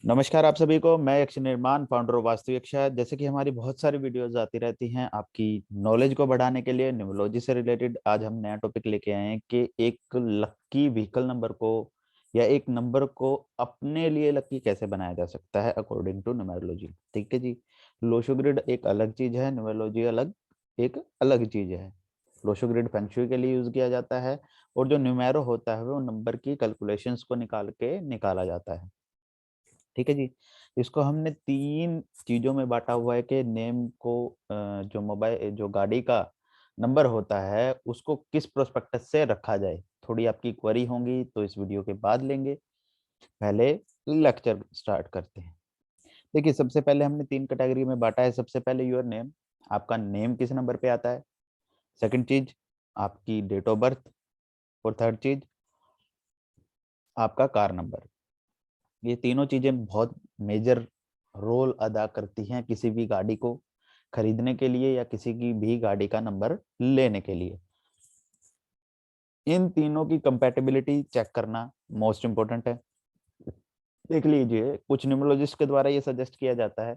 नमस्कार आप सभी को। मैं यक्ष निर्माण फाउंडर ऑफ वास्तु यक्षा। जैसे कि हमारी बहुत सारी वीडियोस आती रहती हैं आपकी नॉलेज को बढ़ाने के लिए न्यूमरोलॉजी से रिलेटेड, आज हम नया टॉपिक लेके आए हैं कि एक लक्की व्हीकल नंबर को या एक नंबर को अपने लिए लक्की कैसे बनाया जा सकता है अकॉर्डिंग टू न्यूमरोलॉजी। ठीक है जी। लोशो ग्रिड एक अलग चीज है, न्यूमरोलॉजी अलग एक अलग चीज है। लोशो ग्रिड फेंगशुई के लिए यूज किया जाता है और जो न्यूमेरो होता है वो नंबर की कैलकुलेशंस को निकाल के निकाला जाता है। ठीक है जी। इसको हमने तीन चीजों में बांटा हुआ है कि नेम को जो मोबाइल जो गाड़ी का नंबर होता है उसको किस प्रोस्पेक्टस से रखा जाए। थोड़ी आपकी क्वेरी होंगी तो इस वीडियो के बाद लेंगे। पहले लेक्चर स्टार्ट करते हैं। देखिए, सबसे पहले हमने तीन कैटेगरी में बांटा है। सबसे पहले योर नेम, आपका नेम किस नंबर पे आता है। सेकंड चीज आपकी डेट ऑफ बर्थ। और थर्ड चीज आपका कार नंबर। ये तीनों चीजें बहुत मेजर रोल अदा करती हैं किसी भी गाड़ी को खरीदने के लिए या किसी की भी गाड़ी का नंबर लेने के लिए। इन तीनों की कंपैटिबिलिटी चेक करना मोस्ट इम्पोर्टेंट है। देख लीजिए, कुछ न्यूमरोलॉजिस्ट के द्वारा ये सजेस्ट किया जाता है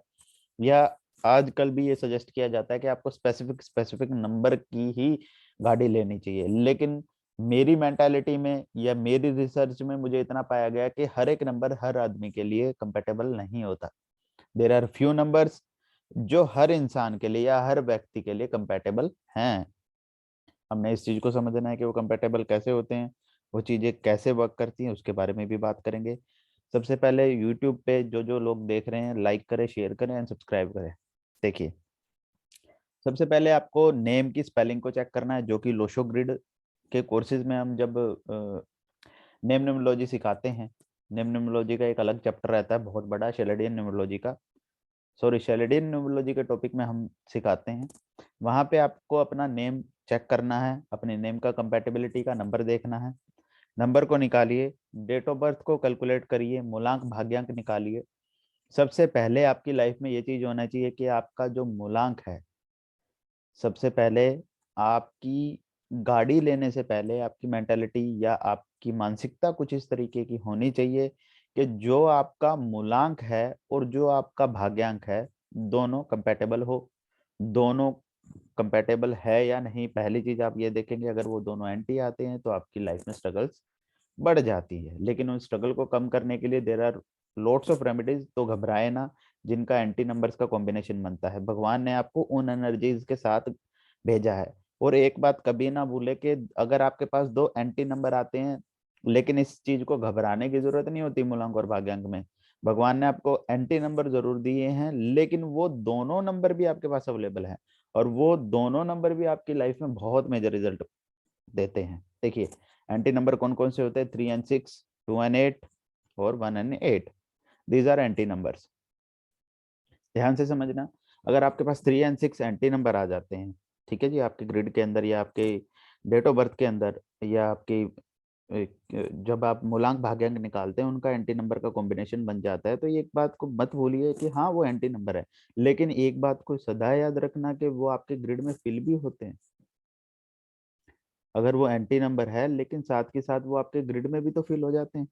या आजकल भी ये सजेस्ट किया जाता है कि आपको स्पेसिफिक स्पेसिफिक नंबर की ही गाड़ी लेनी चाहिए, लेकिन मेरी मेंटालिटी में या मेरी रिसर्च में मुझे इतना पाया गया कि हर एक नंबर हर आदमी के लिए कंपेटेबल नहीं होता। देर आर फ्यू नंबर्स जो हर इंसान के लिए या हर व्यक्ति के लिए कंपेटेबल हैं। हमने इस चीज को समझना है कि वो कंपेटेबल कैसे होते हैं, वो चीजें कैसे वर्क करती हैं, उसके बारे में भी बात करेंगे। सबसे पहले यूट्यूब पे जो जो लोग देख रहे हैं, लाइक करें, शेयर करें एंड सब्सक्राइब करें। देखिए, सबसे पहले आपको नेम की स्पेलिंग को चेक करना है, जो कि लोशो ग्रिड के कोर्सेज में हम जब नेम न्यूमरोलॉजी सिखाते हैं। नेम न्यूमरोलॉजी का एक अलग चैप्टर रहता है बहुत बड़ा, शेलेडियन न्यूमरोलॉजी का। सॉरी, शेलेडियन न्यूमरोलॉजी के टॉपिक में हम सिखाते हैं। वहां पे आपको अपना नेम चेक करना है, अपने नेम का कंपैटिबिलिटी का नंबर देखना है। नंबर को निकालिए, डेट ऑफ बर्थ को कैलकुलेट करिए, मूलांक भाग्यांक निकालिए। सबसे पहले आपकी लाइफ में ये चीज होना चाहिए कि आपका जो मूलांक है, सबसे पहले आपकी गाड़ी लेने से पहले आपकी मेंटालिटी या आपकी मानसिकता कुछ इस तरीके की होनी चाहिए कि जो आपका मूलांक है और जो आपका भाग्यांक है दोनों कंपैटिबल हो। दोनों कंपैटिबल है या नहीं, पहली चीज आप ये देखेंगे। अगर वो दोनों एंटी आते हैं तो आपकी लाइफ में स्ट्रगल्स बढ़ जाती है, लेकिन उन स्ट्रगल को कम करने के लिए there are lots of remedies. तो घबराए ना, जिनका एंटी नंबर्स का कॉम्बिनेशन बनता है। भगवान ने आपको उन एनर्जीज के साथ भेजा है। और एक बात कभी ना भूले कि अगर आपके पास दो एंटी नंबर आते हैं, लेकिन इस चीज को घबराने की जरूरत नहीं होती। मूलांक और भाग्यांक में भगवान ने आपको एंटी नंबर जरूर दिए हैं, लेकिन वो दोनों नंबर भी आपके पास अवेलेबल है और वो दोनों नंबर भी आपकी लाइफ में बहुत मेजर रिजल्ट देते हैं। देखिए, एंटी नंबर कौन कौन से होते हैं। 3 and 6, 2 and 8 और 1 and 8। These are anti numbers. ध्यान से समझना। अगर आपके पास 3 and 6 एंटी नंबर आ जाते हैं, ठीक है जी, आपके ग्रिड के अंदर या आपके डेट ऑफ बर्थ के अंदर या आपकी जब आप मूलांक भाग्यांक निकालते हैं उनका एंटी नंबर का कॉम्बिनेशन बन जाता है, तो ये एक बात को मत भूलिए कि हाँ वो एंटी नंबर है, लेकिन एक बात को सदा याद रखना कि वो आपके ग्रिड में फिल भी होते हैं। अगर वो एंटी नंबर है लेकिन साथ के साथ वो आपके ग्रिड में भी तो फिल हो जाते हैं।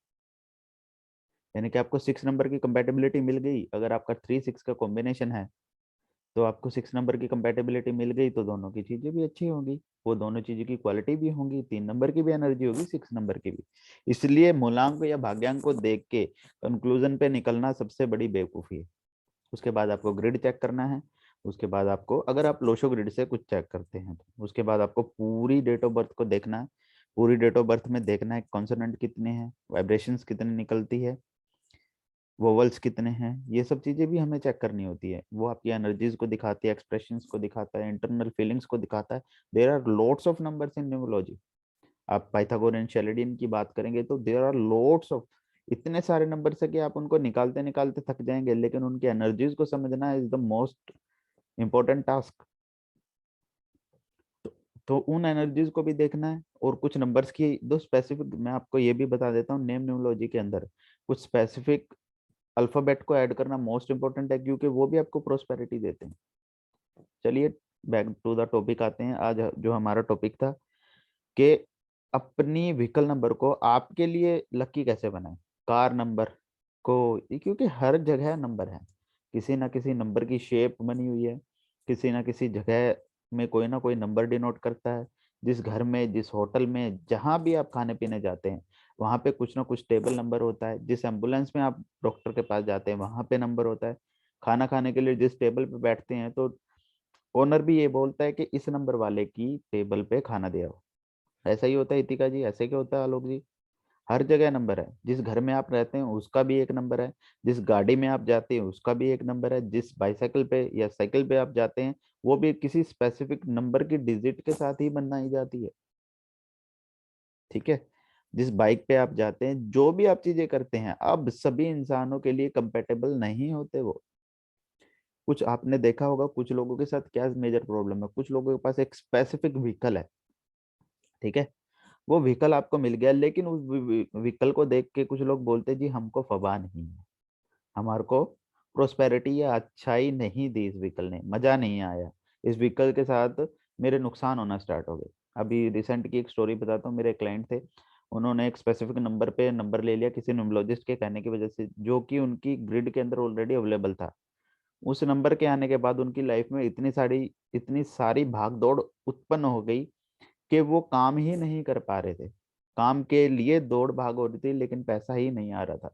यानी कि आपको 6 नंबर की कंपेटेबिलिटी मिल गई। अगर आपका 3 6 का कॉम्बिनेशन है तो आपको 6 नंबर की कंपेटेबिलिटी मिल गई, तो दोनों की चीजें भी अच्छी होंगी, वो दोनों चीजों की क्वालिटी भी होंगी। 3 नंबर की भी एनर्जी होगी, 6 नंबर की भी। इसलिए मूलांक या भाग्यांक को देख के कंक्लूजन पे निकलना सबसे बड़ी बेवकूफी है। उसके बाद आपको ग्रिड चेक करना है। उसके बाद आपको, अगर आप लोशो ग्रिड से कुछ चेक करते हैं तो उसके बाद आपको पूरी डेट ऑफ बर्थ को देखना है। पूरी डेट ऑफ बर्थ में देखना है कॉन्सोनेंट कितने हैं, वाइब्रेशंस कितनी निकलती है, वोवल्स कितने हैं। ये सब चीजें भी हमें चेक करनी होती है। वो आपकी एनर्जीज को दिखाती है, एक्सप्रेशंस को दिखाता है, इंटरनल फीलिंग्स को दिखाता है। There are lots of numbers in numerology. आप पाइथागोरियन शेलेडियन की बात करेंगे तो देयर आर लोट्स ऑफ, इतने सारे नंबर्स है कि आप उनको निकालते निकालते थक जाएंगे, लेकिन उनकी एनर्जीज को समझना is the most important task. तो, तो उन एनर्जीज को भी देखना है। और कुछ नंबर्स की दो स्पेसिफिक मैं आपको ये भी बता देता हूँ, नेम न्यूमरोलॉजी के अंदर कुछ स्पेसिफिक अल्फाबेट को ऐड करना मोस्ट इंपॉर्टेंट है, क्योंकि वो भी आपको प्रोस्पेरिटी देते हैं। चलिए, बैक टू द टॉपिक आते हैं। आज जो हमारा टॉपिक था कि अपनी व्हीकल नंबर को आपके लिए लकी कैसे बनाएं। कार नंबर, क्योंकि हर जगह नंबर है, किसी ना किसी नंबर की शेप बनी हुई है, किसी ना किसी जगह में कोई ना कोई नंबर डिनोट करता है। जिस घर में, जिस होटल में, जहां भी आप खाने पीने जाते हैं वहां पे कुछ ना कुछ टेबल नंबर होता है। जिस एम्बुलेंस में आप डॉक्टर के पास जाते हैं वहां पे नंबर होता है। खाना खाने के लिए जिस टेबल पे बैठते हैं तो ओनर भी ये बोलता है कि इस नंबर वाले की टेबल पे खाना दिया हो। ऐसा ही होता है इतिका जी, ऐसे क्या होता है आलोक जी। हर जगह नंबर है, जिस घर में आप रहते हैं उसका भी एक नंबर है, जिस गाड़ी में आप जाते हैं उसका भी एक नंबर है, जिस बाइसाइकिल पे या साइकिल पे आप जाते हैं वो भी किसी स्पेसिफिक नंबर की डिजिट के साथ ही बनाई जाती है। ठीक है, जिस बाइक पे आप जाते हैं, जो भी आप चीजें करते हैं, अब सभी इंसानों के लिए कंपेटेबल नहीं होते वो। कुछ आपने देखा होगा कुछ लोगों के साथ क्या मेजर प्रॉब्लम है, कुछ लोगों के पास एक स्पेसिफिक व्हीकल है, ठीक है, वो व्हीकल आपको मिल गया, लेकिन उस व्हीकल को देख के कुछ लोग बोलते हैं जी हमको फबा नहीं है, हमारे को प्रोस्पेरिटी या अच्छाई नहीं दी, इस व्हीकल ने मजा नहीं आया, इस व्हीकल के साथ मेरे नुकसान होना स्टार्ट हो गए। अभी रिसेंट की एक स्टोरी बताता हूँ, मेरे क्लाइंट थे, उन्होंने एक स्पेसिफिक नंबर पे नंबर ले लिया किसी न्यूमरोलॉजिस्ट के कहने की वजह से, जो कि उनकी ग्रिड के अंदर ऑलरेडी अवेलेबल था। उस नंबर के आने के बाद उनकी लाइफ में इतनी सारी भाग दौड़ उत्पन्न हो गई कि वो काम ही नहीं कर पा रहे थे। काम के लिए दौड़ भाग हो रही थी लेकिन पैसा ही नहीं आ रहा था।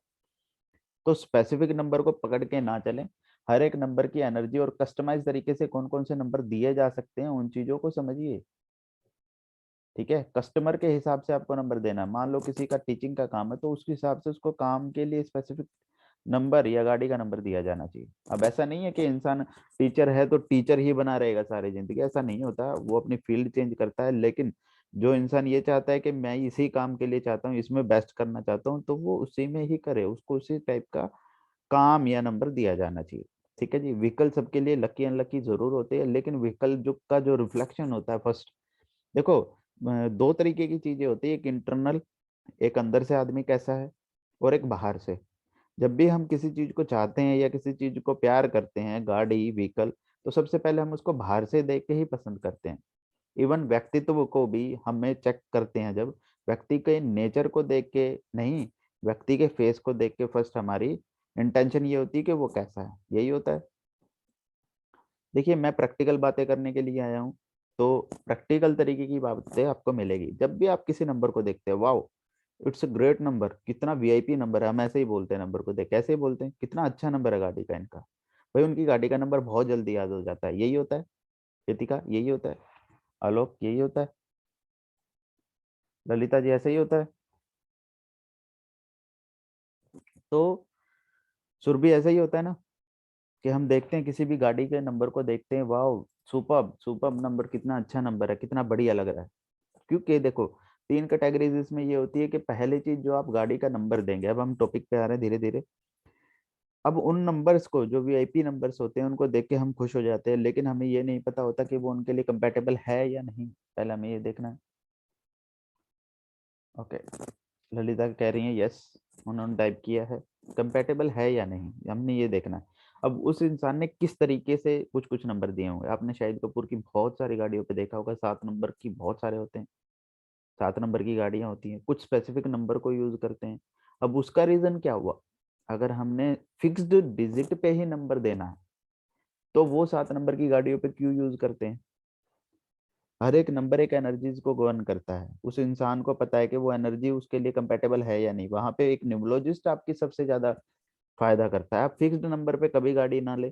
तो स्पेसिफिक नंबर को पकड़ के ना चलें, हर एक नंबर की एनर्जी और कस्टमाइज तरीके से कौन कौन से नंबर दिए जा सकते हैं उन चीजों को समझिए। ठीक है, कस्टमर के हिसाब से आपको नंबर देना है। मान लो किसी का टीचिंग का काम है तो उसके हिसाब से उसको काम के लिए स्पेसिफिक नंबर या गाड़ी का नंबर दिया जाना चाहिए। अब ऐसा नहीं है कि इंसान टीचर है तो टीचर ही बना रहेगा सारी जिंदगी, ऐसा नहीं होता, वो अपनी फील्ड चेंज करता है। लेकिन जो इंसान ये चाहता है कि मैं इसी काम के लिए चाहता हूँ, इसमें बेस्ट करना चाहता हूँ, तो वो उसी में ही करे, उसको उसी टाइप का काम या नंबर दिया जाना चाहिए। ठीक है जी, व्हीकल सबके लिए लकी अनलकी जरूर होते हैं, लेकिन व्हीकल जो का जो रिफ्लेक्शन होता है फर्स्ट, देखो दो तरीके की चीजें होती है, एक इंटरनल, एक अंदर से आदमी कैसा है, और एक बाहर से। जब भी हम किसी चीज को चाहते हैं या किसी चीज को प्यार करते हैं, गाड़ी व्हीकल, तो सबसे पहले हम उसको बाहर से देख के ही पसंद करते हैं। इवन व्यक्तित्व को भी हमें चेक करते हैं जब, व्यक्ति के नेचर को देख के नहीं, व्यक्ति के फेस को देख के फर्स्ट हमारी इंटेंशन ये होती है कि वो कैसा है, यही होता है। देखिए मैं प्रैक्टिकल बातें करने के लिए आया हूँ, तो प्रैक्टिकल तरीके की बातें आपको मिलेगी जब भी आप किसी नंबर को देखते हैं। Wow, it's a great number, कितना वीआईपी नंबर है, हम ऐसे ही बोलते हैं नंबर को देख, कैसे ही बोलते हैं कितना अच्छा नंबर है गाड़ी का इनका। भाई उनकी गाड़ी का नंबर बहुत जल्दी याद हो जाता है, यही होता है कृतिका, यही होता है आलोक, यही होता है ललिता जी, ऐसा ही होता है। तो सुरभि ऐसा ही होता है ना, कि हम देखते हैं किसी भी गाड़ी के नंबर को देखते हैं, वाह सुपर सुपर नंबर, कितना अच्छा नंबर है, कितना बढ़िया लग रहा है। क्योंकि देखो तीन कैटेगरीज इसमें ये होती है कि पहली चीज जो आप गाड़ी का नंबर देंगे, अब हम टॉपिक पे आ रहे हैं धीरे धीरे। अब उन नंबर्स को, जो वीआईपी नंबर्स होते हैं, उनको देख के हम खुश हो जाते हैं, लेकिन हमें ये नहीं पता होता कि वो उनके लिए कंपेटेबल है या नहीं, पहले हमें ये देखना है। ओके, ललिता कह रही है यस, उन्होंने टाइप किया है, कंपेटेबल है या नहीं हमने ये देखना है। अब उस इंसान ने किस तरीके से कुछ कुछ नंबर दिए होंगे, आपने शाहिद कपूर की बहुत सारी गाड़ियों पे देखा होगा, 7 नंबर की बहुत सारे होते हैं, 7 नंबर की गाड़ियां होती हैं, कुछ स्पेसिफिक नंबर को यूज करते हैं। अब उसका रीजन क्या हुआ, अगर हमने फिक्स्ड डिजिट पे ही नंबर देना है तो वो 7 नंबर की गाड़ियों पे क्यों यूज करते हैं। हर एक नंबर एक एनर्जीज को गवर्न करता है, उस इंसान को पता है कि वो एनर्जी उसके लिए कंपेटेबल है या नहीं, वहां पे एक न्यूमरोलॉजिस्ट आपकी सबसे ज्यादा फायदा करता है। आप फिक्स्ड नंबर पे कभी गाड़ी ना ले,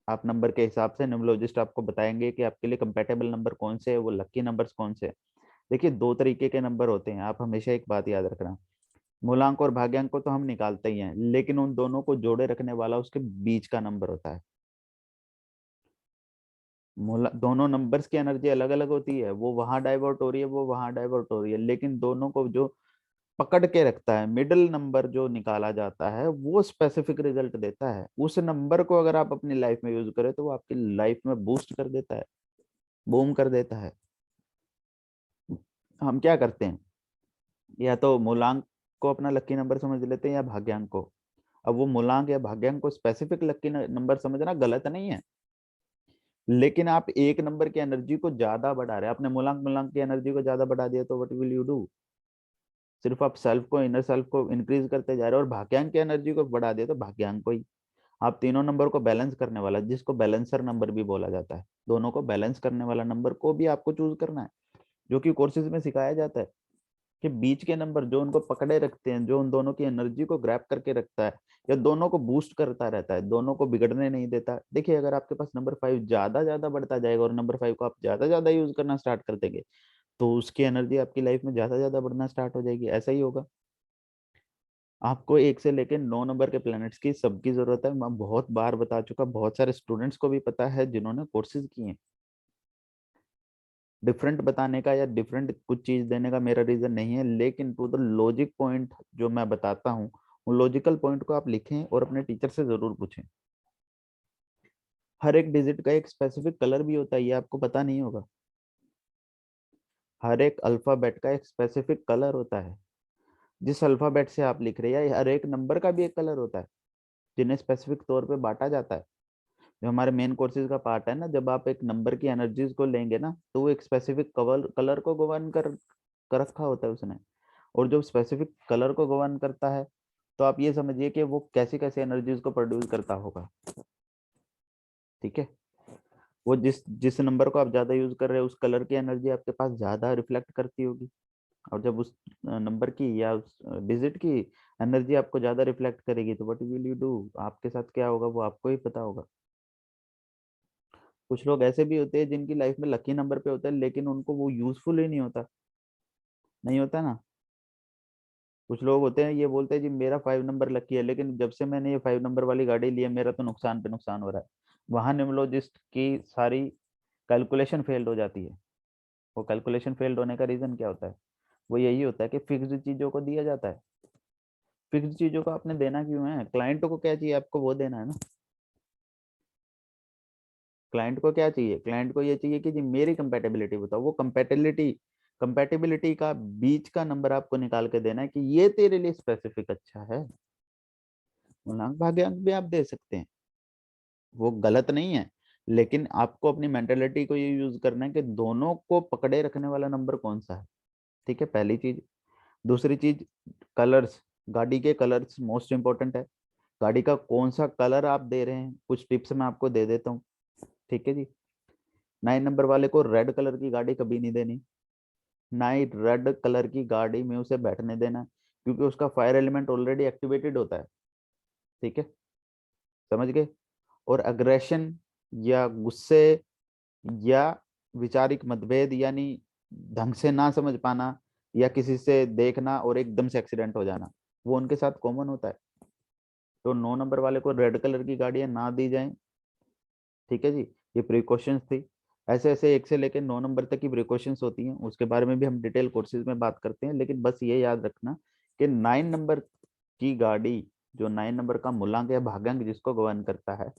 आप नंबर के हिसाब से न्यूमरोलॉजिस्ट आपको बताएंगे कि आपके लिए कंपेटेबल नंबर कौन से है, वो लकी नंबर्स कौन से है। देखिए दो तरीके के नंबर होते हैं, आप हमेशा एक बात याद रखना, मूलांक और भाग्यांक को तो हम निकालते ही हैं, लेकिन उन दोनों को जोड़े रखने वाला उसके बीच का नंबर होता है। मूला दोनों नंबर्स की एनर्जी अलग अलग होती है, वो वहां डाइवर्ट हो रही है, वो वहां डाइवर्ट हो रही है, लेकिन दोनों को जो पकड़ के रखता है, मिडिल नंबर जो निकाला जाता है, वो स्पेसिफिक रिजल्ट देता है। उस नंबर को अगर आप अपनी लाइफ में यूज करें तो वो आपकी लाइफ में बूस्ट कर देता है, बूम कर देता है। हम क्या करते हैं, या तो मूलांक को अपना लकी नंबर समझ लेते हैं या भाग्यांक को। अब वो मूलांक या भाग्यांक को स्पेसिफिक लकी नंबर समझना गलत नहीं है, लेकिन आप एक नंबर की एनर्जी को ज्यादा बढ़ा रहे हैं, आपने मूलांक मूलांक की एनर्जी को ज्यादा बढ़ा दिया तो व्हाट विल यू डू, सिर्फ आप सेल्फ को, इनर सेल्फ को इंक्रीज करते जा रहे हो और भाग्यांक की एनर्जी को बढ़ा दिया, तो भाग्यांक को ही आप तीनों नंबर को बैलेंस करने वाला, जिसको बैलेंसर नंबर भी बोला जाता है, दोनों को बैलेंस करने वाला नंबर को भी आपको चूज करना है, जो कि कोर्सेज में सिखाया जाता है कि बीच के नंबर जो उनको पकड़े रखते हैं, जो उन दोनों की एनर्जी को ग्रैप करके रखता है या दोनों को बूस्ट करता रहता है, दोनों को बिगड़ने नहीं देता। देखिए अगर आपके पास नंबर 5 ज्यादा ज्यादा बढ़ता जाएगा और नंबर 5 को आप ज्यादा ज्यादा यूज करना स्टार्ट कर देंगे, तो उसकी एनर्जी आपकी लाइफ में ज्यादा ज्यादा बढ़ना स्टार्ट हो जाएगी। ऐसा ही होगा। आपको 1 से लेकर 9 नंबर के प्लैनेट्स की सबकी जरूरत है। मैं बहुत बार बता चुका, बहुत सारे स्टूडेंट्स को भी पता है जिन्होंने कोर्सेज किए हैं। डिफरेंट बताने का या डिफरेंट कुछ चीज देने का मेरा रीजन नहीं है, लेकिन टू द लॉजिक पॉइंट जो मैं बताता हूँ, उन लॉजिकल पॉइंट को आप लिखें और अपने टीचर से जरूर पूछें। हर एक डिजिट का एक स्पेसिफिक कलर भी होता है, ये आपको पता नहीं होगा। हर एक अल्फाबेट का एक स्पेसिफिक कलर होता है। जिस अल्फाबेट से आप लिख रहे हैं, हर एक नंबर का भी एक कलर होता है, जिन्हें स्पेसिफिक तौर पे बांटा जाता है। जो हमारे मेन कोर्सेज का पार्ट है ना, जब आप एक नंबर की एनर्जीज को लेंगे ना, तो वो एक स्पेसिफिक कलर को गवर्न कर रखा होता है उसने। और जो स्पेसिफिक कलर को गवर्न करता है, तो आप ये समझिए कि वो कैसी कैसी एनर्जीज को प्रोड्यूस करता होगा। ठीक है। वो जिस जिस नंबर को आप ज्यादा यूज कर रहे हो, उस कलर की एनर्जी आपके पास ज्यादा रिफ्लेक्ट करती होगी। और जब उस नंबर की या उस डिजिट की एनर्जी आपको ज्यादा रिफ्लेक्ट करेगी, तो व्हाट विल यू डू, आपके साथ क्या होगा वो आपको ही पता होगा। कुछ लोग ऐसे भी होते हैं जिनकी लाइफ में लकी नंबर पे होता है, लेकिन उनको वो यूजफुल ही नहीं होता। नहीं होता ना। कुछ लोग होते हैं ये बोलते हैं जी मेरा 5 नंबर लकी है, लेकिन जब से मैंने ये 5 नंबर वाली गाड़ी ली है, मेरा तो नुकसान पे नुकसान हो रहा है। वहां न्यूमरोलॉजिस्ट की सारी कैलकुलेशन फेल्ड हो जाती है। वो कैलकुलेशन फेल्ड होने का रीजन क्या होता है? वो यही होता है कि फिक्स्ड चीजों को दिया जाता है। फिक्स्ड चीजों को आपने देना क्यों है? क्लाइंट को क्या चाहिए, आपको वो देना है ना। क्लाइंट को क्या चाहिए? क्लाइंट को ये चाहिए कि जी मेरी कंपेटेबिलिटी बताओ। वो कंपेटेबिलिटी का बीच का नंबर आपको निकाल के देना है कि ये तेरे लिए स्पेसिफिक अच्छा है। पूर्णांक भाग्यांक भी आप दे सकते हैं, वो गलत नहीं है, लेकिन आपको अपनी मेंटेलिटी को ये यूज करना है कि दोनों को पकड़े रखने वाला नंबर कौन सा है। ठीक है, पहली चीज। दूसरी चीज, कलर्स। गाड़ी के कलर्स मोस्ट इंपॉर्टेंट है। गाड़ी का कौन सा कलर आप दे रहे हैं, कुछ टिप्स मैं आपको दे देता हूँ। ठीक है जी। 9 नंबर वाले को रेड कलर की गाड़ी कभी नहीं देनी। ना ही रेड कलर की गाड़ी में उसे बैठने देना, क्योंकि उसका फायर एलिमेंट ऑलरेडी एक्टिवेटेड होता है। ठीक है, समझ गए। और अग्रेशन या गुस्से या विचारिक मतभेद, यानी ढंग से ना समझ पाना या किसी से देखना और एकदम से एक्सीडेंट हो जाना, वो उनके साथ कॉमन होता है। तो 9 नंबर वाले को रेड कलर की गाड़ियां ना दी जाएं। ठीक है जी। ये प्रिकॉशंस थी। ऐसे ऐसे 1 से लेकर 9 नंबर तक की प्रिकॉशंस होती हैं, उसके बारे में भी हम डिटेल कोर्सेज में बात करते हैं। लेकिन बस ये याद रखना कि 9 नंबर की गाड़ी, जो 9 नंबर का मूलांक या भागांक जिसको गवर्न करता है,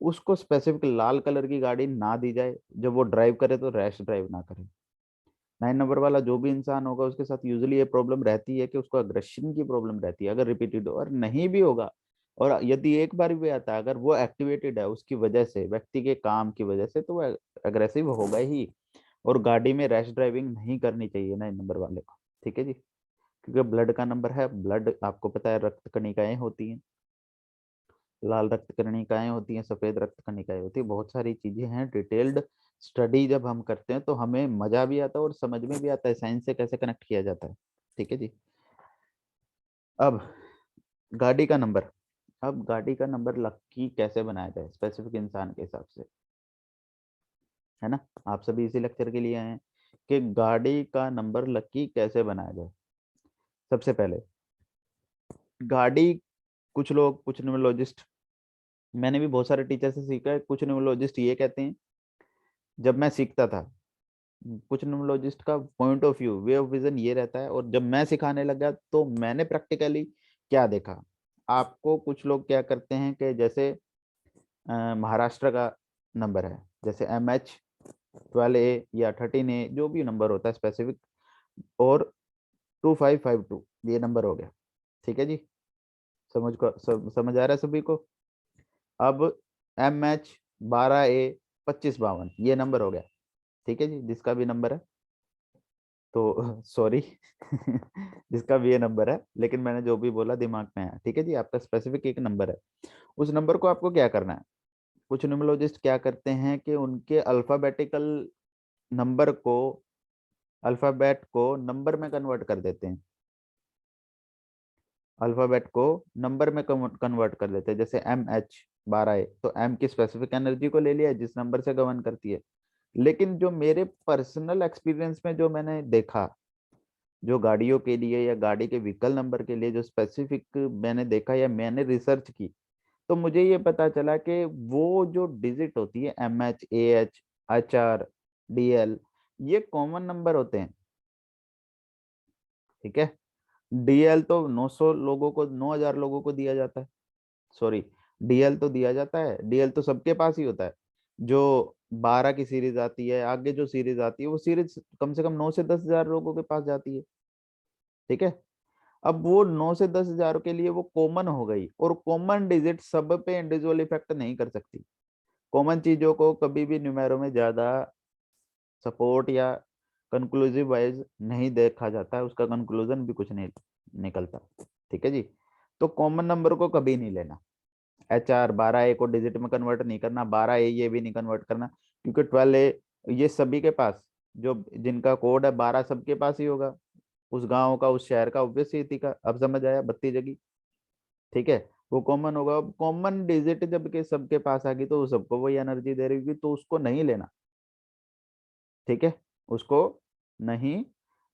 उसको स्पेसिफिक लाल कलर की गाड़ी ना दी जाए। जब वो ड्राइव करे तो रैश ड्राइव ना करे। 9 नंबर वाला जो भी इंसान होगा, उसके साथ यूजुअली ये प्रॉब्लम रहती है कि उसको अग्रेशन की प्रॉब्लम रहती है, अगर रिपीटेड हो। और नहीं भी होगा, और यदि एक बार भी आता है, अगर वो एक्टिवेटेड है उसकी वजह से, व्यक्ति के काम की वजह से, तो वो अग्रेसिव होगा ही। और गाड़ी में रैश ड्राइविंग नहीं करनी चाहिए 9 नंबर वाले को। ठीक है जी। क्योंकि ब्लड का नंबर है, ब्लड आपको पता है रक्त कणिकाएं होती हैं, लाल रक्त कणिकाएं होती हैं, सफेद रक्त कणिकाएं होती है, बहुत सारी चीजें हैं। डिटेल्ड स्टडी जब हम करते हैं तो हमें मजा भी आता है और समझ में भी आता है साइंस से कैसे कनेक्ट किया जाता है। ठीक है जी। अब गाड़ी का नंबर। अब गाड़ी का नंबर लकी कैसे बनाया जाए स्पेसिफिक इंसान के हिसाब से, है ना। आप सभी इसी लेक्चर के लिए आए हैं कि गाड़ी का नंबर लकी कैसे बनाया जाए। सबसे पहले गाड़ी, कुछ लोग, कुछ न्यूमरोलॉजिस्ट, मैंने भी बहुत सारे टीचर से सीखा है, कुछ न्यूमरोलॉजिस्ट ये कहते हैं, जब मैं सीखता था, कुछ न्यूमरोलॉजिस्ट का point of view, way of vision ये रहता है, और जब मैं सिखाने लगा तो मैंने प्रैक्टिकली क्या देखा। आपको कुछ लोग क्या करते हैं कि जैसे महाराष्ट्र का नंबर है, जैसे MH12A या 13A, जो भी नंबर होता है स्पेसिफिक, और 2552 ये नंबर हो गया। ठीक है जी। समझ आ रहा है सभी को। अब MH12A 2552 ये नंबर हो गया। ठीक है जी, जिसका भी नंबर है। तो सॉरी जिसका भी ये नंबर है, लेकिन मैंने जो भी बोला दिमाग में है, ठीक है जी। आपका स्पेसिफिक एक नंबर है, उस नंबर को आपको क्या करना है। कुछ न्यूमरोलॉजिस्ट क्या करते हैं कि उनके अल्फाबेटिकल नंबर को, अल्फाबेट को नंबर में कन्वर्ट कर देते हैं, अल्फाबेट को नंबर में कन्वर्ट कर देते हैं। जैसे MH 12 है, तो M की स्पेसिफिक एनर्जी को ले लिया जिस नंबर से गवर्न करती है। लेकिन जो मेरे पर्सनल एक्सपीरियंस में जो मैंने देखा, जो गाड़ियों के लिए या गाड़ी के व्हीकल नंबर के लिए जो स्पेसिफिक मैंने देखा या मैंने रिसर्च की, तो मुझे ये पता चला कि वो जो डिजिट होती है MH AH HR DL, ये कॉमन नंबर होते हैं, ठीक है। DL तो 900 लोगों को, 9000 लोगों को दिया जाता है, सॉरी, DL तो दिया जाता है, DL तो सबके पास ही होता है। जो 12 की सीरीज आती है, आगे जो सीरीज आती है, वो सीरीज कम से कम 9 से 10 हजार लोगों के पास जाती है, ठीक है। अब वो 9 से 10 हजार के लिए वो कॉमन हो गई, और कॉमन डिजिट सब पे इंडिविजुअल इफेक्ट नहीं कर सकती। कॉमन चीजों को कभी भी न्यूमेरो में ज्यादा सपोर्ट या कंक्लूसिव वाइज नहीं देखा जाता है, उसका कंक्लूजन भी कुछ नहीं निकलता, ठीक है जी। तो कॉमन नंबर को कभी नहीं लेना, HR 12A को डिजिट में कन्वर्ट नहीं करना, 12A ये भी नहीं कन्वर्ट करना, क्योंकि 12A ये सभी के पास, जो जिनका कोड है 12 सबके पास ही होगा, उस गांव का, उस शहर का, ऑब्वियस ही थी का। अब समझ आया, बत्ती जगी, ठीक है। वो कॉमन होगा, अब कॉमन डिजिट जब के सबके पास आ गई तो वो सबको वही एनर्जी दे रही होगी, तो उसको नहीं लेना, ठीक है, उसको नहीं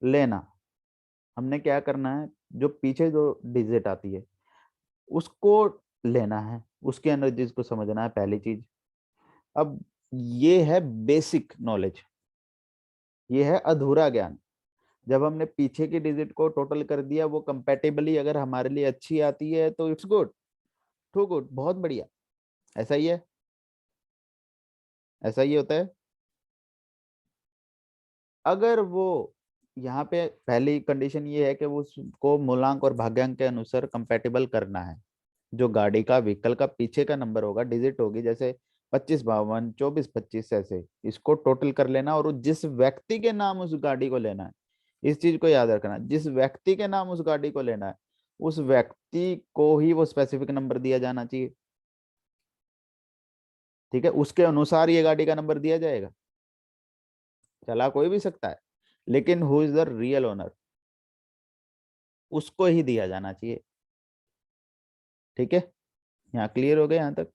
लेना। हमने क्या करना है, जो पीछे जो डिजिट आती है उसको लेना है, उसकी एनर्जीज को समझना है, पहली चीज। अब ये है बेसिक नॉलेज, ये है अधूरा ज्ञान। जब हमने पीछे की डिजिट को टोटल कर दिया, वो कंपैटिबली अगर हमारे लिए अच्छी आती है तो इट्स गुड, टू गुड, बहुत बढ़िया। ऐसा ही है, ऐसा ही होता है। अगर वो, यहाँ पे पहली कंडीशन ये है कि वो उसको मूलांक और भाग्यांक के अनुसार कंपैटिबल करना है। जो गाड़ी का, व्हीकल का पीछे का नंबर होगा, डिजिट होगी, जैसे 25 52 24 25, ऐसे इसको टोटल कर लेना, और जिस व्यक्ति के नाम उस गाड़ी को लेना है, इस चीज को याद रखना, जिस व्यक्ति के नाम उस गाड़ी को लेना है, उस व्यक्ति को ही वो स्पेसिफिक नंबर दिया जाना चाहिए, ठीक है। उसके अनुसार ये गाड़ी का नंबर दिया जाएगा। चला कोई भी सकता है, लेकिन who is the real owner, उसको ही दिया जाना चाहिए, ठीक है। यहाँ क्लियर हो गया यहाँ तक?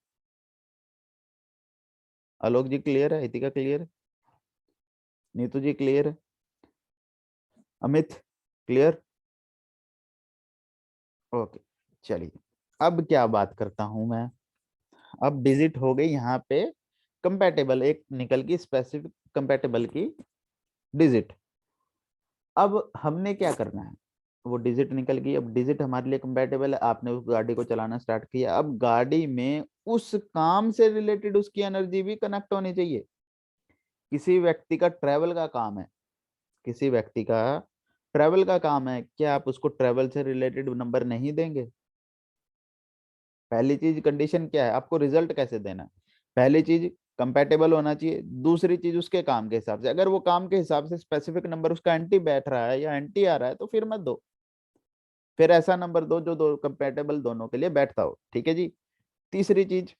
आलोक जी क्लियर है? हितिका क्लियर है? नीतू जी क्लियर है? अमित क्लियर? ओके, चलिए। अब क्या बात करता हूं मैं, अब डिजिट हो गई यहाँ पे कंपैटिबल, एक निकल की स्पेसिफिक कंपैटिबल की डिजिट। अब हमने क्या करना है, वो डिजिट निकल गई, अब डिजिट हमारे लिए कंपैटिबल है, आपने उस गाड़ी को चलाना स्टार्ट किया। अब गाड़ी में उस काम से रिलेटेड उसकी एनर्जी भी कनेक्ट होनी चाहिए। किसी व्यक्ति का ट्रैवल का काम है, किसी व्यक्ति का ट्रैवल का काम है, क्या आप उसको ट्रैवल से रिलेटेड नंबर नहीं देंगे? पहली चीज, कंडीशन क्या है, आपको रिजल्ट कैसे देना है? पहली चीज कंपैटिबल होना चाहिए, दूसरी चीज उसके काम के हिसाब से, अगर वो काम के हिसाब से स्पेसिफिक नंबर उसका एंटी बैठ रहा है या एंटी आ रहा है तो फिर मत दो, फिर ऐसा नंबर दो जो दो कंपैटिबल दोनों के लिए बैठता हो, ठीक है जी। तीसरी चीज,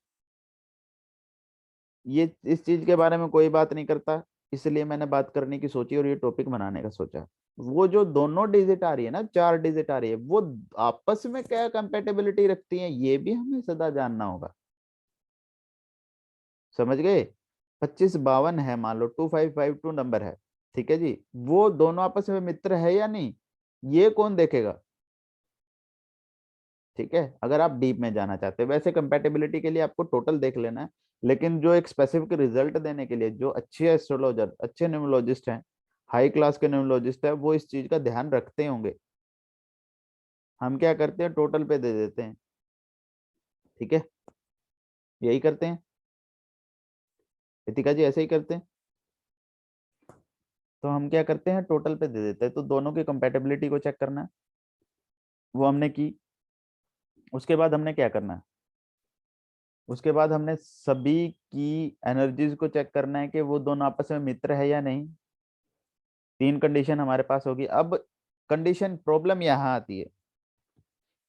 ये इस चीज के बारे में कोई बात नहीं करता, इसलिए मैंने बात करने की सोची और ये टॉपिक बनाने का सोचा। वो जो दोनों डिजिट आ रही है ना, 4 डिजिट आ रही है, वो आपस में क्या कंपेटेबिलिटी रखती है, ये भी हमें सदा जानना होगा, समझ गए। 25 52 है, मान लो 2552 नंबर है, ठीक है जी, वो दोनों आपस में मित्र है या नहीं, ये कौन देखेगा? ठीक है, अगर आप डीप में जाना चाहते हैं, वैसे कंपैटिबिलिटी के लिए आपको टोटल देख लेना है, लेकिन जो एक स्पेसिफिक रिजल्ट देने के लिए जो अच्छे एस्ट्रोलॉजर, अच्छे न्यूमरोलॉजिस्ट हैं, हाई क्लास के न्यूमरोलॉजिस्ट है, वो इस चीज का ध्यान रखते होंगे। हम क्या करते हैं, टोटल पे दे देते हैं, ठीक है, यही करते हैं, रितिका जी ऐसे ही करते हैं। तो हम क्या करते हैं, टोटल पे दे देते हैं, तो दोनों की कंपैटिबिलिटी को चेक करना है, वो हमने की। उसके बाद हमने क्या करना है, उसके बाद हमने सभी की एनर्जीज को चेक करना है कि वो दोनों आपस में मित्र है या नहीं, 3 कंडीशन हमारे पास होगी। अब कंडीशन प्रॉब्लम यहाँ आती है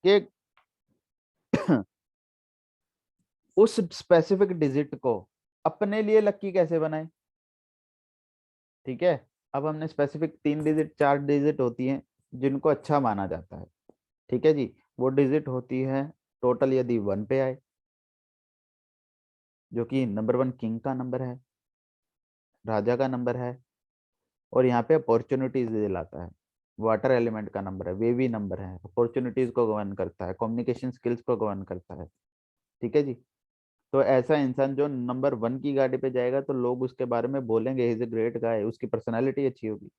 कि उस स्पेसिफिक डिजिट को अपने लिए लकी कैसे बनाए। ठीक है, अब हमने स्पेसिफिक 3 डिजिट 4 डिजिट होती हैं जिनको अच्छा माना जाता है। ठीक है जी, वो डिजिट होती है टोटल यदि 1 पे आए, जो कि नंबर 1 किंग का नंबर है, राजा का नंबर है, और यहाँ पे अपॉर्चुनिटीज दिलाता है, वाटर एलिमेंट का नंबर है, वेवी नंबर है, अपॉर्चुनिटीज को गवर्न करता है, कम्युनिकेशन स्किल्स को गवर्न करता है। ठीक है जी, तो ऐसा इंसान जो नंबर 1 की गाड़ी पे जाएगा तो लोग उसके बारे में बोलेंगे he is a great guy, उसकी पर्सनैलिटी अच्छी होगी,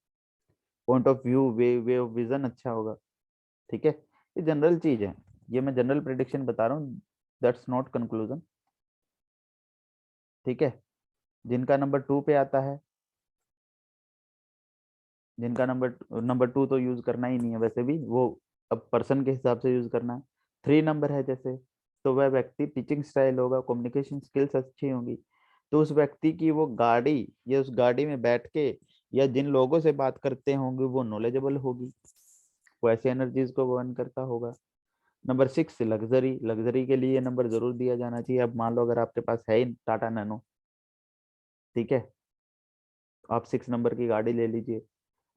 point of view way of vision अच्छा होगा। ठीक है, ये जनरल चीज है, ये मैं जनरल प्रिडिक्शन बता रहा हूँ, दैट्स नॉट कंक्लूजन। ठीक है, जिनका नंबर 2 पे आता है, जिनका नंबर नंबर 2 तो यूज करना ही नहीं है वैसे भी, वो अब पर्सन के हिसाब से यूज करना है। 3 नंबर है जैसे, तो वह व्यक्ति टीचिंग स्टाइल होगा, कम्युनिकेशन स्किल्स अच्छी होंगी, तो उस व्यक्ति की वो गाड़ी या उस गाड़ी में बैठ के या जिन लोगों से बात करते होंगे वो नॉलेजेबल होगी, वो ऐसे एनर्जीज को गवर्न करता होगा। नंबर 6 लग्जरी, लग्जरी के लिए नंबर जरूर दिया जाना चाहिए। अब मान लो अगर आपके पास है ही टाटा नैनो, ठीक है, आप 6 नंबर की गाड़ी ले लीजिए,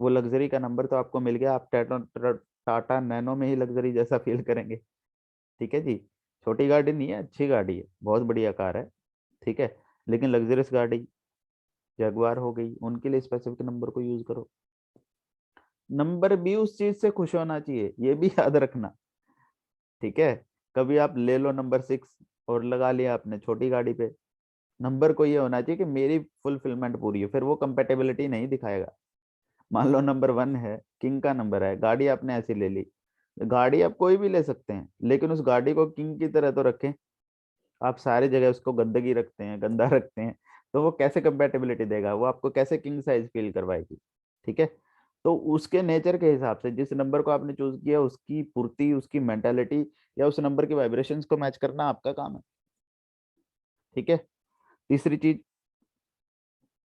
वो लग्जरी का नंबर तो आपको मिल गया, आप टाटा टाटा नैनो में ही लग्जरी जैसा फील करेंगे। ठीक है जी, छोटी गाड़ी नहीं है, अच्छी गाड़ी है, बहुत बढ़िया कार है। ठीक है, लेकिन लग्जरियस गाड़ी जगुआर हो गई, उनके लिए स्पेसिफिक नंबर को यूज करो। नंबर भी उस चीज से खुश होना चाहिए, ये भी याद रखना। ठीक है, कभी आप ले लो नंबर 6 और लगा लिया आपने छोटी गाड़ी पे, नंबर को ये होना चाहिए कि मेरी फुलफिलमेंट पूरी है, फिर वो कंपेटेबिलिटी नहीं दिखाएगा। मान लो नंबर 1 है, किंग का नंबर है, गाड़ी आपने ऐसी ले ली, गाड़ी आप कोई भी ले सकते हैं लेकिन उस गाड़ी को किंग की तरह तो रखें। आप सारी जगह उसको गंदगी रखते हैं, गंदा रखते हैं, तो वो कैसे कंपेटेबिलिटी देगा, वो आपको कैसे किंग साइज फील करवाएगी। ठीक है, तो उसके नेचर के हिसाब से जिस नंबर को आपने चूज किया उसकी पूर्ति, उसकी मेंटालिटी या उस नंबर की वाइब्रेशंस को मैच करना आपका काम है। ठीक है, तीसरी चीज,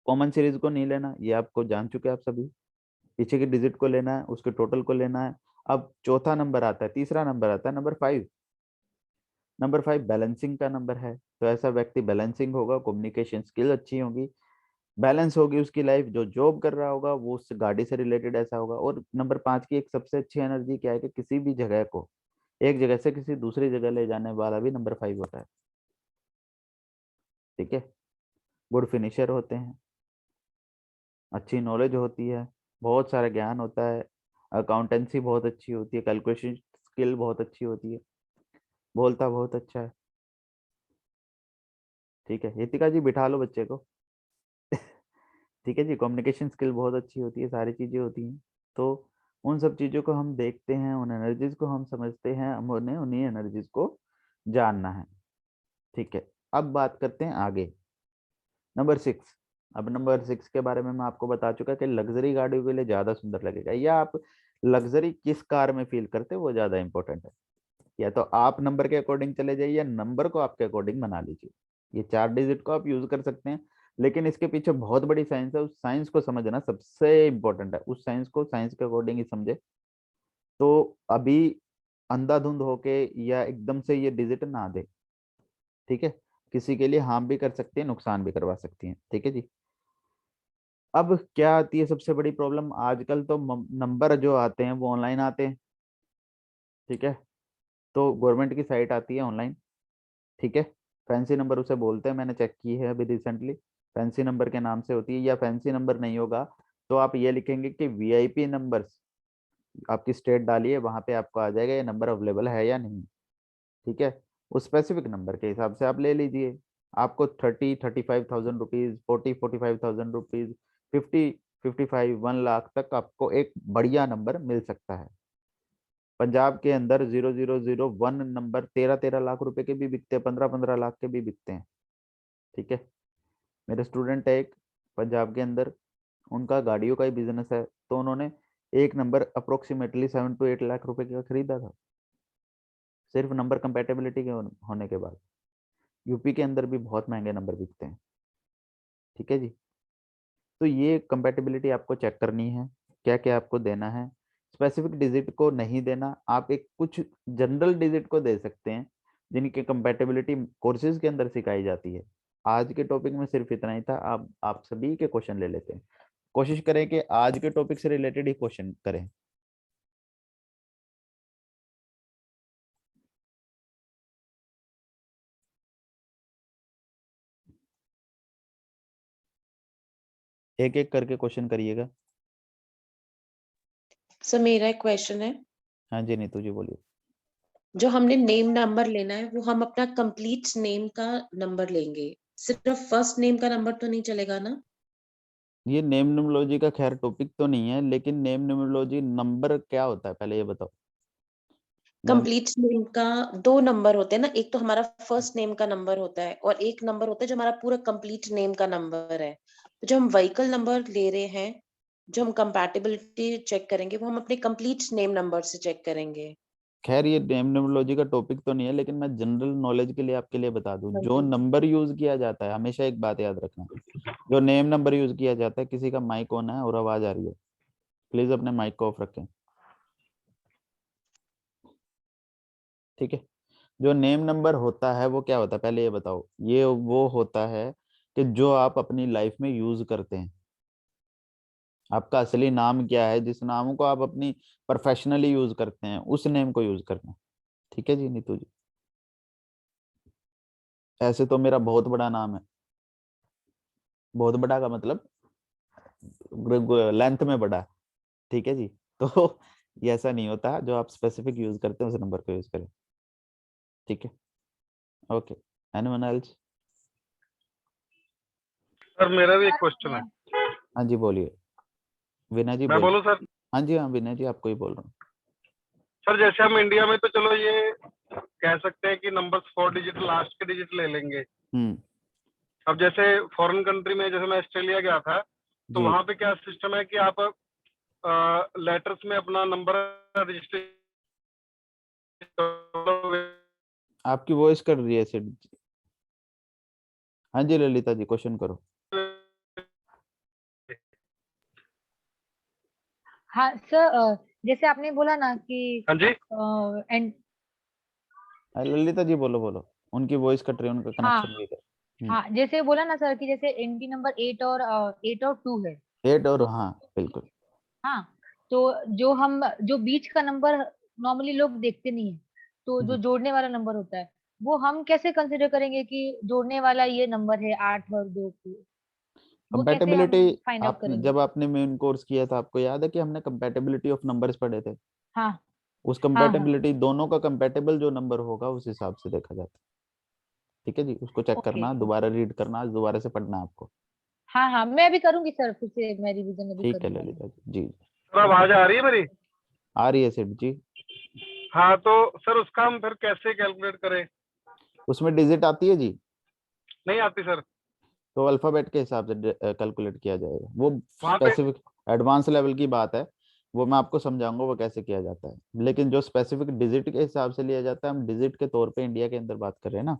कॉमन सीरीज को नहीं लेना, ये आपको जान चुके हैं आप सभी, पीछे के डिजिट को लेना है, उसके टोटल को लेना है। अब चौथा नंबर आता है, तीसरा नंबर आता है नंबर 5। नंबर 5 बैलेंसिंग का नंबर है, तो ऐसा व्यक्ति बैलेंसिंग होगा, कम्युनिकेशन स्किल अच्छी होगी, बैलेंस होगी उसकी लाइफ, जो जॉब कर रहा होगा वो उस गाड़ी से रिलेटेड ऐसा होगा। और नंबर 5 की एक सबसे अच्छी एनर्जी क्या है कि किसी भी जगह को एक जगह से किसी दूसरी जगह ले जाने वाला भी नंबर 5 होता है। ठीक है, गुड फिनिशर होते हैं, अच्छी नॉलेज होती है, बहुत सारा ज्ञान होता है, अकाउंटेंसी बहुत अच्छी होती है, कैलकुलेशन स्किल बहुत अच्छी होती है, बोलता बहुत अच्छा है। ठीक है, हितिका जी बिठा लो बच्चे को। ठीक है जी, कम्युनिकेशन स्किल बहुत अच्छी होती है, सारी चीजें होती हैं। तो उन सब चीजों को हम देखते हैं, उन एनर्जीज को हम समझते हैं, हम उन्हें उन्हीं एनर्जीज को जानना है। ठीक है, अब बात करते हैं आगे, नंबर 6। अब नंबर 6 के बारे में मैं आपको बता चुका कि लग्जरी गाड़ियों के लिए ज्यादा सुंदर लगेगा, या आप लग्जरी किस कार में फील करते हैं वो ज्यादा इंपॉर्टेंट है। या तो आप नंबर के अकॉर्डिंग चले जाइए या नंबर को आपके अकॉर्डिंग बना लीजिए। ये 4 डिजिट को आप यूज कर सकते हैं, लेकिन इसके पीछे बहुत बड़ी साइंस है, उस साइंस को समझना सबसे इम्पोर्टेंट है, उस साइंस को साइंस के अकॉर्डिंग ही समझे। तो अभी अंधाधुंध होके या एकदम से ये डिजिट ना दे। ठीक है, किसी के लिए हार्म भी कर सकती है, नुकसान भी करवा सकती है। ठीक है जी, अब क्या आती है सबसे बड़ी प्रॉब्लम, आजकल तो नंबर जो आते हैं वो ऑनलाइन आते हैं। ठीक है, तो गवर्नमेंट की साइट आती है ऑनलाइन। ठीक है, फैंसी नंबर उसे बोलते हैं, मैंने चेक की है अभी रिसेंटली, फैंसी नंबर के नाम से होती है। या फैंसी नंबर नहीं होगा तो आप ये लिखेंगे कि वीआईपी नंबर्स, आपकी स्टेट डालिए, वहां पे आपको आ जाएगा ये नंबर अवेलेबल है या नहीं। ठीक है, उस स्पेसिफिक नंबर के हिसाब से आप ले लीजिए। आपको 30-35,000 रुपीज, 40-45,000 रुपीज, 50-55, 1 लाख तक आपको एक बढ़िया नंबर मिल सकता है। पंजाब के अंदर 0001 नंबर 13-13 लाख रुपए के भी बिकते हैं, 15-15 लाख के भी बिकते हैं। ठीक है, मेरे स्टूडेंट है एक पंजाब के अंदर, उनका गाड़ियों का ही बिजनेस है, तो उन्होंने एक नंबर अप्रोक्सीमेटली 7 to 8 लाख रुपए का खरीदा था, सिर्फ नंबर कंपेटेबिलिटी के होने के बाद। यूपी के अंदर भी बहुत महंगे नंबर बिकते हैं। ठीक है जी, तो ये कंपैटिबिलिटी आपको चेक करनी है, क्या क्या आपको देना है। स्पेसिफिक डिजिट को नहीं देना, आप एक कुछ जनरल डिजिट को दे सकते हैं जिनकी कंपैटिबिलिटी कोर्सेज के अंदर सिखाई जाती है। आज के टॉपिक में सिर्फ इतना ही था। आप सभी के क्वेश्चन ले लेते हैं। कोशिश करें कि आज के टॉपिक से रिलेटेड ही क्वेश्चन करें। एक एक करके क्वेश्चन करिएगा। सर मेरा एक क्वेश्चन है। हाँ जी नीतू जी बोलिए। जो हमने नेम नंबर लेना है वो हम अपना कंप्लीट नेम का नंबर लेंगे, सिर्फ फर्स्ट नेम का नंबर तो नहीं चलेगा ना? ये नेम न्यूमरोलॉजी का खैर टॉपिक तो नहीं है, लेकिन नेम न्यूमरोलॉजी नंबर क्या होता है पहले ये बताओ। नेम कंप्लीट नेम का दो नंबर होते हैं ना, एक तो हमारा फर्स्ट नेम का नंबर होता है और एक नंबर होता है जो हमारा पूरा कंप्लीट नेम का नंबर है। तो जो हम व्हीकल नंबर ले रहे हैं, जो हम कंपैटिबिलिटी चेक करेंगे वो हम अपने कंप्लीट नेम नंबर से चेक करेंगे। खैर ये नेम न्यूमरोलॉजी का टॉपिक तो नहीं है, लेकिन मैं जनरल नॉलेज के लिए आपके लिए बता दूं, हाँ जो जी। नंबर यूज किया जाता है हमेशा एक बात याद रखना, जो नेम नंबर यूज किया जाता है। किसी का माइक ऑन है और आवाज आ रही है, प्लीज अपने माइक को ऑफ रखें, ठीक है। जो नेम नंबर होता है वो क्या होता है पहले ये बताओ। ये वो होता है कि जो आप अपनी लाइफ में यूज करते हैं। आपका असली नाम क्या है, जिस नाम को आप अपनी प्रोफेशनली यूज करते हैं, उस नेम को यूज करना। ठीक है जी नीतू जी। ऐसे तो मेरा बहुत बड़ा नाम है, बहुत बड़ा का मतलब लेंथ में बड़ा, ठीक है जी। तो ये ऐसा नहीं होता, जो आप स्पेसिफिक यूज करते हैं उस नंबर को यूज करें, ठीक है। Okay, anyone else? सर मेरा भी एक क्वेश्चन है। हाँ जी बोलिए, विनय जी मैं बोलिए। बोलूं सर? हाँ जी हाँ विनय जी, आपको ही बोल रहा हूँ। सर जैसे हम इंडिया में तो चलो ये कह सकते हैं कि नंबर्स 4 डिजिट लास्ट के डिजिट ले लेंगे। हम्म। अब जैसे फॉरेन कंट्री में, जैसे मैं ऑस्ट्रेलिया गया था, तो जी वहां पे क्या सिस्टम है कि आप लेटर्स में अपना नंबर रजिस्टर। आपकी वॉइस कर रही है सिड। हाँ जी ललिता जी क्वेश्चन करो। हाँ सर, जैसे आपने बोला ना कि हाँ जी। एंड ललिता जी बोलो बोलो, उनकी वॉइस कट रही है, उनका हाँ कनेक्शन वीक है। हाँ, जैसे बोला ना सर कि जैसे एंट्री नंबर 8 और 2 है। 8 और हाँ बिल्कुल। हाँ, तो जो बीच का नंबर नॉर्मली लोग देखते नहीं है, तो जो जोड़ने वाला नंबर होता है वो हम कैसे कंसिडर करेंगे कि जोड़ने वाला ये नंबर है 8 और 2 को, वो कैसे हम कंपैटिबिलिटी, फाइंड आउट आपने करेंगे? जब आपने मेन कोर्स किया था आपको याद है कि हमने कंपैटिबिलिटी ऑफ नंबर्स पढ़े थे। हाँ उस हाँ हाँ। कंपैटिबिलिटी, दोनों का कंपैटिबल जो नंबर होगा उस हिसाब से देखा जाता है, ठीक है जी। उसको चेक ओके करना, दोबारा रीड करना, दोबारा से पढ़ना आपको। हाँ हाँ, मैं अभी करूंगी सर, फिर से मैं रिवीजन अभी ठीक है करने वाली हूँ। ललिता जी। जी सर आवाज आ रही है मेरी? आ रही है सेठ जी। हाँ, तो सर उसका हम फिर कैसे कैलकुलेट करें? उसमें डिजिट आती है जी, नहीं आती सर। तो अल्फाबेट के हिसाब से कैलकुलेट किया जाएगा। वो वहां पे स्पेसिफिक एडवांस लेवल की बात है, वो मैं आपको समझाऊंगा वो कैसे किया जाता है। लेकिन जो स्पेसिफिक डिजिट के हिसाब से लिया जाता है, हम डिजिट के तौर पे इंडिया के अंदर बात कर रहे हैं ना।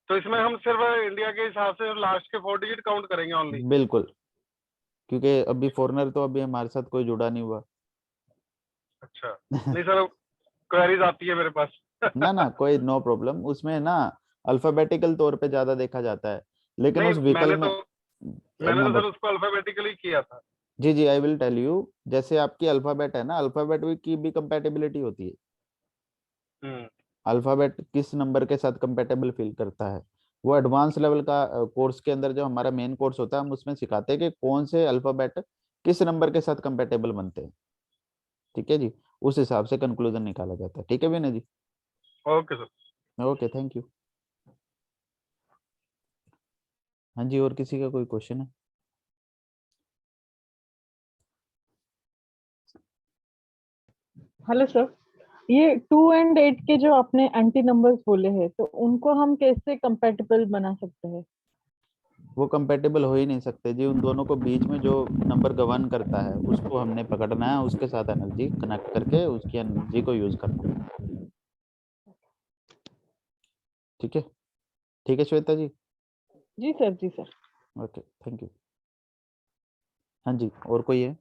तो इसमें हम सिर्फ इंडिया के हिसाब से लास्ट के 4 डिजिट काउंट करेंगे ओनली? बिल्कुल, क्योंकि अभी फॉरेनर तो अभी हमारे साथ कोई जुड़ा नहीं हुआ। अच्छा। नहीं सर, क्वेरीज आती है मेरे पास। ना ना कोई नो प्रॉब्लम, उसमें ना अल्फाबेटिकल तौर पे ज्यादा देखा जाता है, लेकिन नहीं, उस व्हीकल में मैंने मैं तो सर बत उसको अल्फाबेटिकली किया था। जी जी आई विल टेल यू। जैसे आपकी अल्फाबेट है ना, अल्फाबेट की भी कंपैटिबिलिटी होती है। हम्म। अल्फाबेट किस नंबर के साथ कंपेटेबल फील करता है, वो एडवांस लेवल का कोर्स के अंदर जो हमारा मेन कोर्स होता है, हम उसमें सिखाते हैं कि कौन से अल्फाबेट किस नंबर के साथ कंपेटेबल बनते हैं, ठीक है जी। उस हिसाब से कंक्लूजन निकाला जाता है, ठीक है Vinay ji. Okay sir. Okay thank you. हाँ जी, और किसी का कोई क्वेश्चन है? हेलो सर, ये 2 और 8 के जो आपने एंटी नंबर्स बोले हैं, तो उनको हम कैसे कंपैटिबल बना सकते हैं? वो कंपेटेबल हो ही नहीं सकते जी। उन दोनों को बीच में जो नंबर गवर्न करता है उसको हमने पकड़ना है, उसके साथ एनर्जी कनेक्ट करके उसकी एनर्जी को यूज करना है, ठीक है। ठीक है श्वेता जी। जी सर, जी सर। Okay, thank you. हाँ जी, और कोई है?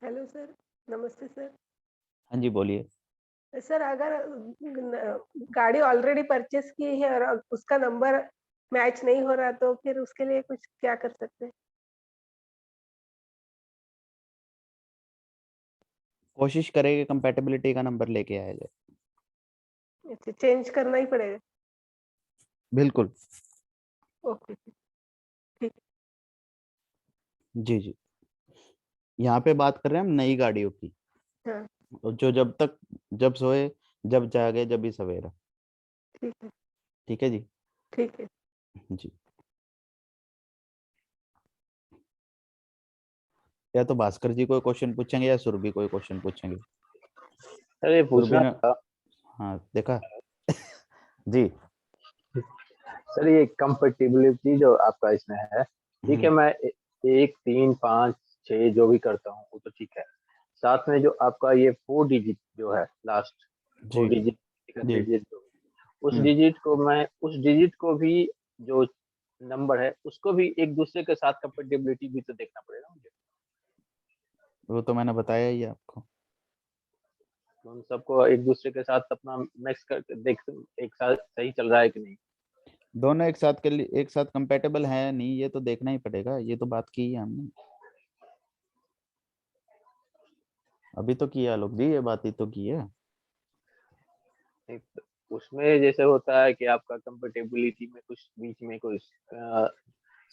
हेलो सर, नमस्ते सर। हाँ जी, बोलिए। सर अगर गाड़ी ऑलरेडी परचेस की है और उसका नंबर मैच नहीं हो रहा तो फिर उसके लिए कुछ क्या कर सकते हैं? कोशिश करेंगे कंपैटिबिलिटी का नंबर लेके आया जाए। अच्छा, चेंज करना ही पड़ेगा। बिल्कुल। ओके, ठीक। जी जी, यहाँ पे बात कर रहे हैं हम नई गाड़ियों की, हाँ, जो जब सोए जब जागे जब भी सवेरा। ठीक है, ठीक है जी। ठीक है। जी, या तो भास्कर जी कोई क्वेश्चन पूछेंगे या सुरभि कोई क्वेश्चन पूछेंगे। अरे पूछना सुरभि ने, था हाँ देखा। जी। सर, ये कंपेटिबिलिटी जो आपका इसमें है, ठीक है, मैं 1 3 5 6 जो भी करता हूँ वो तो ठीक है। साथ में जो आपका ये 4 डिजिट जो है लास्ट, 4 जी डिजिट जी। डिजिट उस डिजिट को भी जो नंबर है उसको भी एक दूसरे के साथ कंपेटिबिलिटी भी तो देखना पड़ेगा मुझे। वो तो मैंने बताया ही आपको। तो उन सबको एक दूसरे के साथ अपना मिक्स करके देख, एक साथ सही चल रहा है कि नहीं। दोनों एक साथ के लिए एक साथ कंपैटिबल है नहीं, ये तो देखना ही पड़ेगा। ये तो बात की है हमने, अभी तो किया लोग जी, ये बात ही तो की है। एक उसमें जैसे होता है कि आपका कंपेटिबिलिटी में कुछ बीच में कुछ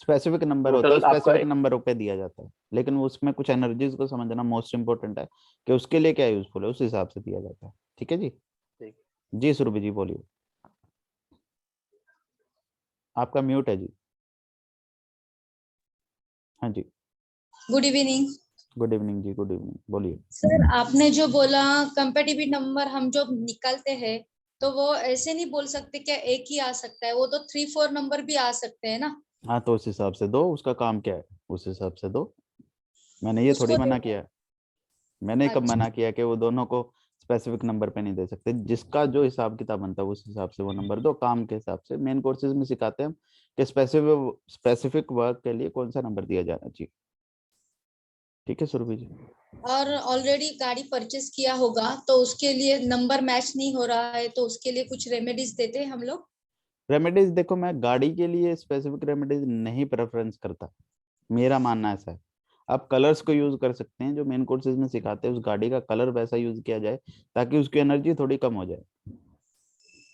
स्पेसिफिक नंबर होता है, टोटल आपका स्पेसिफिक नंबर पे दिया जाता है, लेकिन उसमें कुछ एनर्जीज को समझना मोस्ट इंपोर्टेंट है कि उसके लिए क्या यूजफुल है, उस हिसाब से दिया जाता है। ठीक है जी। ठीक। जी सुरभि जी बोलिए, आपका म्यूट है जी। हाँ जी, गुड इवनिंग गुड इवनिंग जी, गुड इवनिंग, बोलिए। सर। आपने जो बोला कंपेटिटिव नंबर हम जो निकालते हैं तो वो ऐसे नहीं बोल सकते क्या एक ही आ सकता है, वो तो 3 4 नंबर भी आ सकते हैं ना। हाँ तो उस हिसाब से दो, उसका काम क्या है उस हिसाब से दो। मैंने ये थोड़ी उसको मना किया है। मैंने कब अच्छा, मना किया कि वो दोनों को स्पेसिफिक नंबर पे नहीं दे सकते। जिसका जो हिसाब किताब बनता है उस हिसाब से वो नंबर दो, काम के हिसाब से। मेन कोर्सेज में सिखाते हैं कि स्पेसिफिक वर्क के लिए कौन सा नंबर दिया जाना चाहिए। ठीक है सुरभि जी। और ऑलरेडी गाड़ी परचेस किया होगा तो उसके लिए नंबर मैच नहीं हो रहा है तो उसके लिए कुछ रेमेडीज देते हैं हम लोग। रेमेडीज देखो, मैं गाड़ी के लिए स्पेसिफिक रेमेडीज नहीं प्रेफरेंस करता, मेरा मानना ऐसा है। आप कलर्स को यूज कर सकते हैं, जो मेन कोर्सेज में सिखाते हैं उस गाड़ी का कलर वैसा यूज किया जाए ताकि उसकी एनर्जी थोड़ी कम हो जाए।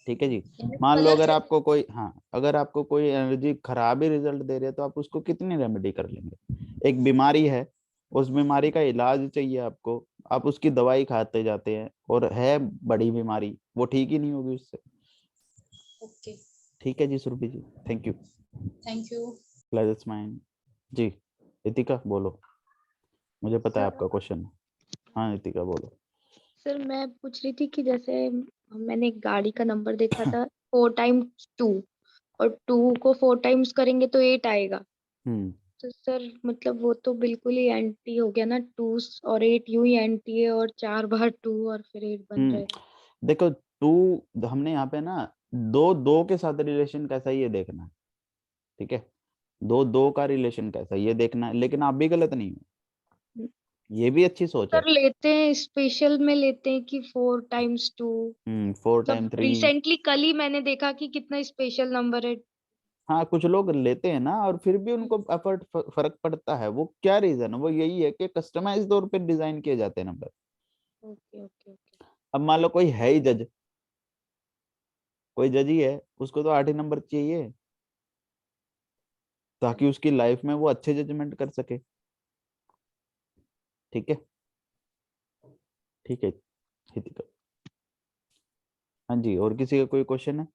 ठीक है जी। मान लो कलर अगर आपको कोई, हाँ अगर आपको कोई एनर्जी खराब ही रिजल्ट दे रही है तो आप उसको कितनी रेमेडी कर लेंगे। एक बीमारी है, उस बीमारी का इलाज चाहिए आपको, आप उसकी दवाई खाते जाते हैं और है बड़ी बीमारी, वो ठीक ही नहीं होगी उससे। ओके, ठीक है जी Surabhi ji, thank you. Thank you. Pleasure mind. जी इतिका बोलो, मुझे पता है सर आपका क्वेश्चन। हाँ इतिका बोलो। सर मैं पूछ रही थी कि जैसे मैंने एक गाड़ी का नंबर देखा था 4 टाइम्स 2 और 2 को 4 टाइम्स करेंगे तो 8 आएगा। हम्म तो सर मतलब वो तो बिल्कुल ही एंटी हो गया ना, 2 और 8 यूं ही एंटी है और 4 बार 2 और फिर 8 बन रहे हैं। देखो टू हमने यहाँ पे ना दो दो के साथ रिलेशन कैसा है ये देखना है। ठीक है, दो दो का रिलेशन कैसा है ये देखना है, लेकिन आप भी गलत नहीं हो, ये भी अच्छी सोच है। सर लेते हैं स्पेशल में लेते हैं कि 4 टाइम्स 2। 4 टाइम मतलब 3। रिसेंटली कल ही मैंने देखा कि कितना स्पेशल नंबर है। हाँ कुछ लोग लेते हैं ना और फिर भी उनको एफर्ट फर्क पड़ता है। वो क्या रीजन है, वो यही है कि कस्टमाइज तौर पे डिजाइन किए जाते हैं नंबर। Okay okay okay. अब मान लो कोई है ही जज, कोई जज ही है, उसको तो 8 ही नंबर चाहिए ताकि उसकी लाइफ में वो अच्छे जजमेंट कर सके। ठीक है, ठीक है हितिका। हाँ जी, और किसी का कोई क्वेश्चन है?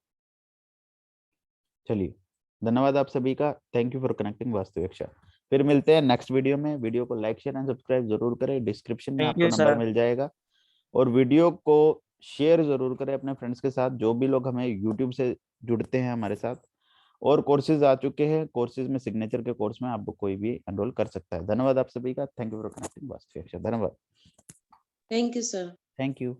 चलिए, धन्यवाद आप सभी का। थैंक यू फॉर कनेक्टिंग वास्तविकता। फिर मिलते हैं नेक्स्ट वीडियो में। वीडियो को लाइक शेयर एंड सब्सक्राइब जरूर करें, डिस्क्रिप्शन में थैंक आपको यू नंबर सर। मिल जाएगा। और वीडियो को शेयर जरूर करें अपने फ्रेंड्स के साथ, जो भी लोग हमें यूट्यूब से जुड़ते हैं हमारे साथ। और कोर्सेज आ चुके हैं, कोर्सेज में सिग्नेचर के कोर्स में आप कोई भी एनरोल कर सकता है। धन्यवाद आप सभी का। थैंक यू फॉर कनेक्टिंग वास्तविकता। धन्यवाद, thank you sir. Thank you.